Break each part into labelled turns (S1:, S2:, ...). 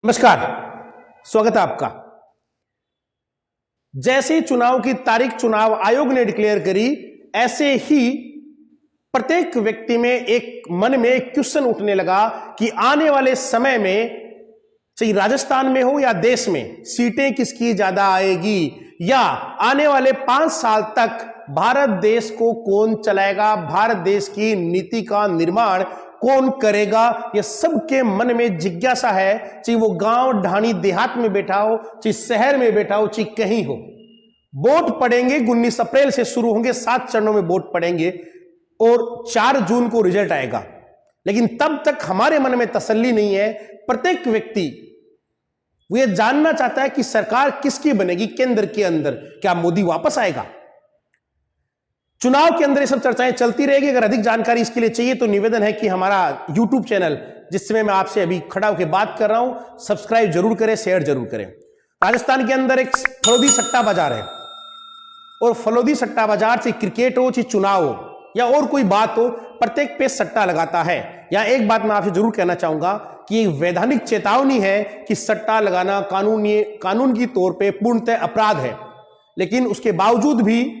S1: नमस्कार, स्वागत है आपका। जैसे चुनाव की तारीख चुनाव आयोग ने डिक्लेयर करी, ऐसे ही प्रत्येक व्यक्ति में एक मन में एक क्वेश्चन उठने लगा कि आने वाले समय में चाहे राजस्थान में हो या देश में सीटें किसकी ज्यादा आएगी, या आने वाले 5 साल तक भारत देश को कौन चलाएगा, भारत देश की नीति का निर्माण कौन करेगा। यह सबके मन में जिज्ञासा है, चाहे वो गांव ढाणी देहात में बैठा हो, चाहे शहर में बैठा हो, चाहे कहीं हो। वोट पड़ेंगे 19 अप्रैल से शुरू होंगे, 7 चरणों में वोट पड़ेंगे और 4 जून को रिजल्ट आएगा। लेकिन तब तक हमारे मन में तसल्ली नहीं है। प्रत्येक व्यक्ति वो ये जानना चाहता है कि सरकार किसकी बनेगी केंद्र के अंदर, क्या मोदी वापस आएगा। चुनाव के अंदर ये सब चर्चाएं चलती रहेगी। अगर अधिक जानकारी इसके लिए चाहिए तो निवेदन है कि हमारा YouTube चैनल, जिसमें मैं आपसे अभी खड़ा होकर बात कर रहा हूं, सब्सक्राइब जरूर करें, शेयर जरूर करें। राजस्थान के अंदर एक फलोदी सट्टा बाजार है, और फलोदी सट्टा बाजार से क्रिकेट हो, चाहे चुनाव हो या और कोई बात हो, प्रत्येक पे सट्टा लगाता है। या एक बात मैं आपसे जरूर कहना चाहूंगा कि एक वैधानिक चेतावनी है कि सट्टा लगाना कानून की तौर पे पूर्णतः अपराध है, लेकिन उसके बावजूद भी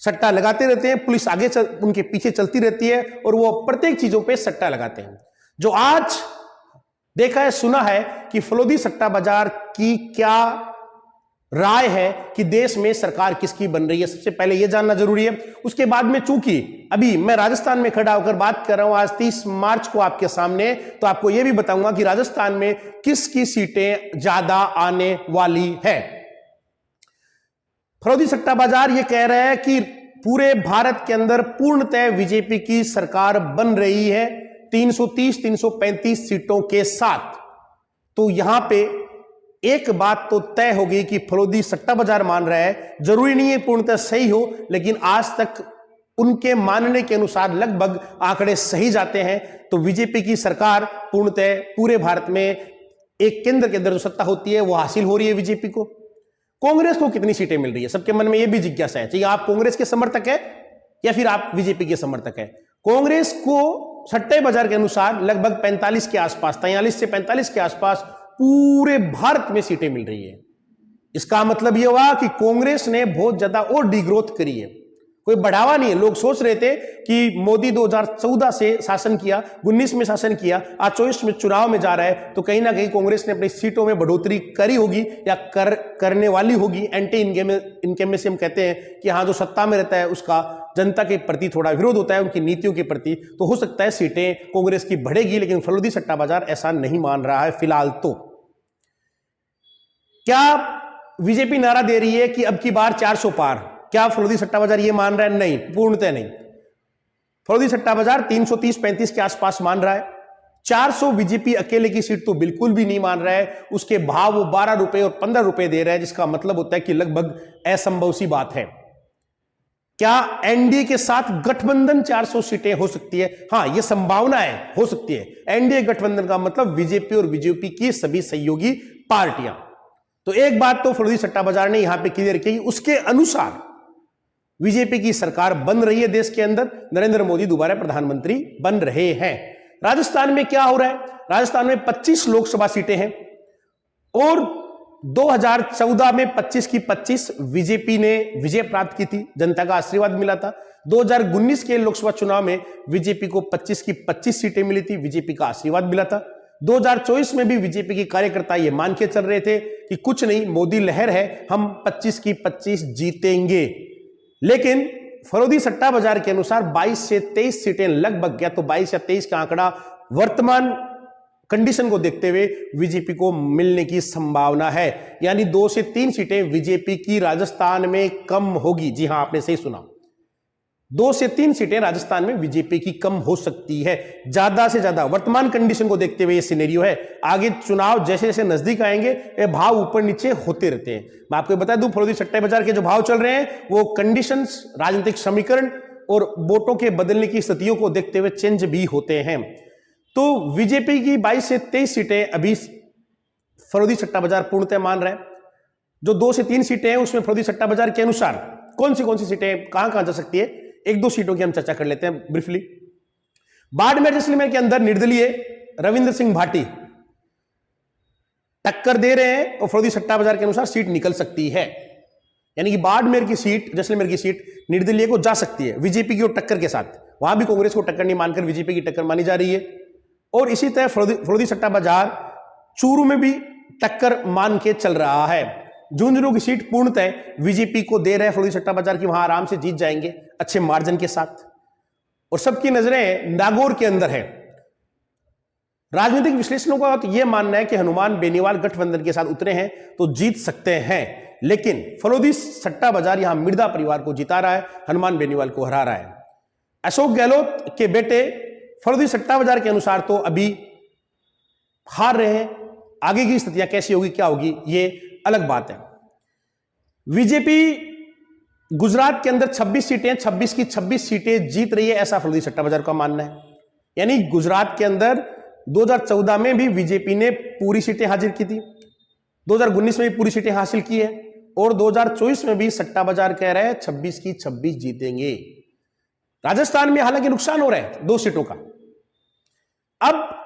S1: सट्टा लगाते रहते हैं। पुलिस आगे उनके पीछे चलती रहती है और वो प्रत्येक चीजों पे सट्टा लगाते हैं। जो आज देखा है, सुना है कि फलोदी सट्टा बाजार की क्या राय है कि देश में सरकार किसकी बन रही है, सबसे पहले यह जानना जरूरी है। उसके बाद में, चूंकि अभी मैं राजस्थान में खड़ा होकर बात कर रहा हूं आज 30 मार्च को आपके सामने, तो आपको यह भी बताऊंगा कि राजस्थान में किसकी सीटें ज्यादा आने वाली है। फलोदी सट्टा बाजार यह कह रहा है कि पूरे भारत के अंदर पूर्णतः बीजेपी की सरकार बन रही है 330-335 सीटों के साथ। तो यहां पे एक बात तो तय हो गई कि फलोदी सट्टा बाजार मान रहा है, जरूरी नहीं है पूर्णतः सही हो, लेकिन आज तक उनके मानने के अनुसार लगभग आंकड़े सही जाते हैं। तो बीजेपी की सरकार पूर्णतः पूरे भारत में एक केंद्र के अंदर जो सत्ता होती है वो हासिल हो रही है बीजेपी को। कांग्रेस को कितनी सीटें मिल रही है, सबके मन में यह भी जिज्ञासा है। चाहिए आप कांग्रेस के समर्थक है या फिर आप बीजेपी के समर्थक है। कांग्रेस को सट्टे बाजार के अनुसार लगभग 45 के आसपास, 43 से 45 के आसपास पूरे भारत में सीटें मिल रही है। इसका मतलब यह हुआ कि कांग्रेस ने बहुत ज्यादा और डिग्रोथ करी है, कोई बढ़ावा नहीं है। लोग सोच रहे थे कि मोदी 2014 से शासन किया, 19 में शासन किया, आज 24 में चुनाव में जा रहा है, तो कहीं ना कहीं कांग्रेस ने अपनी सीटों में बढ़ोतरी करी होगी या करने वाली होगी। एंटी इनकमेसी हम कहते हैं कि हाँ, जो सत्ता में रहता है उसका जनता के प्रति थोड़ा विरोध होता है, उनकी नीतियों के प्रति, तो हो सकता है सीटें कांग्रेस की बढ़ेगी। लेकिन फलोदी सट्टा बाजार ऐसा नहीं मान रहा है फिलहाल। तो क्या बीजेपी नारा दे रही है कि अब की बार 400 पार? क्या फलोदी सट्टा बाजार ये मान रहा है? नहीं, पूर्णतः नहीं। फलोदी सट्टा बाजार 330-35 के आसपास मान रहा है। 400 बीजेपी अकेले की सीट तो बिल्कुल भी नहीं मान रहा है। उसके भाव वो 12 रुपए और 15 रुपए दे रहा है, जिसका मतलब होता है कि लगभग असंभव सी बात है। क्या एनडीए के साथ गठबंधन 400 सीटें हो सकती है? हाँ, यह संभावना है, हो सकती है। एनडीए गठबंधन का मतलब बीजेपी और बीजेपी की सभी सहयोगी पार्टियां। तो एक बात तो फलोदी सट्टा बाजार ने यहां पे क्लियर की, उसके अनुसार बीजेपी की सरकार बन रही है देश के अंदर। नरेंद्र मोदी दोबारा प्रधानमंत्री बन रहे हैं। राजस्थान में क्या हो रहा है? राजस्थान में 25 लोकसभा सीटें हैं और 2014 में 25 की 25 बीजेपी ने विजय प्राप्त की थी, जनता का आशीर्वाद मिला था। 2019 के लोकसभा चुनाव में बीजेपी को 25 की 25 सीटें मिली थी, बीजेपी का आशीर्वाद मिला था। 2024 में भी बीजेपी के कार्यकर्ता ये मान के चल रहे थे कि कुछ नहीं, मोदी लहर है, हम 25 की 25 जीतेंगे। लेकिन फलोदी सट्टा बाजार के अनुसार 22 से 23 सीटें लगभग, या तो 22 या 23 का आंकड़ा वर्तमान कंडीशन को देखते हुए बीजेपी को मिलने की संभावना है। यानी 2 से 3 सीटें बीजेपी की राजस्थान में कम होगी। जी हां, आपने सही सुना, 2 से 3 सीटें राजस्थान में बीजेपी की कम हो सकती है। ज्यादा से ज्यादा वर्तमान कंडीशन को देखते हुए यह सिनेरियो है। आगे चुनाव जैसे जैसे नजदीक आएंगे ये भाव ऊपर नीचे होते रहते हैं। मैं आपको बता दूं, फलोदी सट्टे बाजार के जो भाव चल रहे हैं वो कंडीशंस, राजनीतिक समीकरण और वोटों के बदलने की स्थितियों को देखते हुए चेंज भी होते हैं। तो बीजेपी की 22 से 23 सीटें अभी फलोदी सट्टा बाजार पूर्णतः मान रहा है। जो 2 से 3 सीटें हैं उसमें फलोदी सट्टा बाजार के अनुसार कौन सी सीटें कहां जा सकती है, 1-2 सीटों की हम चर्चा कर लेते हैं ब्रीफली। बाड़मेर जैसलमेर के अंदर निर्दलीय रविंद्र सिंह भाटी टक्कर दे रहे हैं और फरोदी सट्टा बाजार के अनुसार सीट निकल सकती है। यानी कि बाड़मेर की सीट, जैसलमेर की सीट निर्दलीय को जा सकती है बीजेपी की और टक्कर के साथ। वहां भी कांग्रेस को टक्कर नहीं मानकर बीजेपी की टक्कर मानी जा रही है। और इसी तरह फरोदी सट्टा बाजार चूरू में भी टक्कर मान के चल रहा है। झुंझुनू की सीट पूर्णतः बीजेपी को दे रहे हैं फरोदी सट्टा बाजार की, वहां आराम से जीत जाएंगे अच्छे मार्जिन के साथ। और सबकी नजरें नागौर के अंदर है। राजनीतिक विश्लेषणों का तो यह मानना है कि हनुमान बेनीवाल गठबंधन के साथ उतरे हैं तो जीत सकते हैं, लेकिन फरोदी सट्टा बाजार यहां मिर्जा परिवार को जिता रहा है, हनुमान बेनीवाल को हरा रहा है। अशोक गहलोत के बेटे फरोदी सट्टा बाजार के अनुसार तो अभी हार रहे हैं। आगे की स्थितियां कैसी होगी, क्या होगी, ये अलग बात है। बीजेपी गुजरात के अंदर 26 सीटें, 26 की 26 सीटें जीत रही है, ऐसा फरोदी सट्टा बाजार का मानना है। यानी गुजरात के अंदर 2014 में भी बीजेपी ने पूरी सीटें हासिल की थी, 2019 में भी पूरी सीटें हासिल की है, और 2024 में भी सट्टा बाजार कह रहे हैं 26 की 26 जीतेंगे। राजस्थान में हालांकि नुकसान हो रहा है 2 सीटों का। अब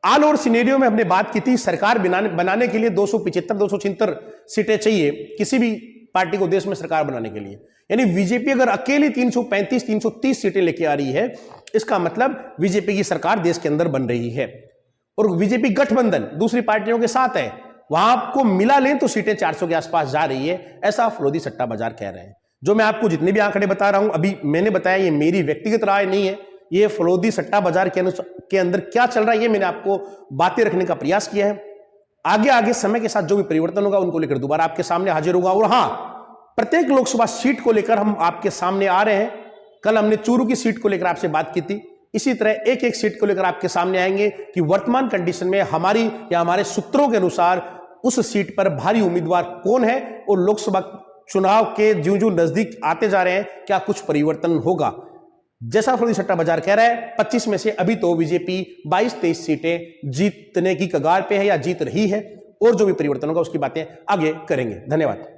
S1: ऑल ओवर सिनेरियो में हमने बात की थी, सरकार बनाने के लिए 275-276 सीटें चाहिए किसी भी पार्टी को देश में सरकार बनाने के लिए। यानी बीजेपी अगर अकेली 335-330 सीटें लेके आ रही है, इसका मतलब बीजेपी की सरकार देश के अंदर बन रही है। और बीजेपी गठबंधन दूसरी पार्टियों के साथ है, वहां आपको मिला लें तो सीटें 400 के आसपास जा रही है, ऐसा फरोदी सट्टा बाजार कह रहे हैं। जो मैं आपको जितने भी आंकड़े बता रहा हूं, अभी मैंने बताया, ये मेरी व्यक्तिगत राय नहीं है, ये फरोदी सट्टा बाजार के अंदर क्या चल रहा है ये मैंने आपको बातें रखने का प्रयास किया है। आगे समय के साथ जो भी परिवर्तन होगा उनको लेकर दोबारा आपके सामने हाजिर होगा। और हां, प्रत्येक लोकसभा सीट को लेकर हम आपके सामने आ रहे हैं। कल हमने चूरू की सीट को लेकर आपसे बात की थी, इसी तरह एक सीट को लेकर आपके सामने आएंगे कि वर्तमान कंडीशन में हमारी या हमारे सूत्रों के अनुसार उस सीट पर भारी उम्मीदवार कौन है, और लोकसभा चुनाव के ज्यों-ज्यों नजदीक आते जा रहे हैं क्या कुछ परिवर्तन होगा। जैसा फरोदी सट्टा बाजार कह रहा है, 25 में से अभी तो बीजेपी 22-23 सीटें जीतने की कगार पे है या जीत रही है, और जो भी परिवर्तन होगा उसकी बातें आगे करेंगे। धन्यवाद।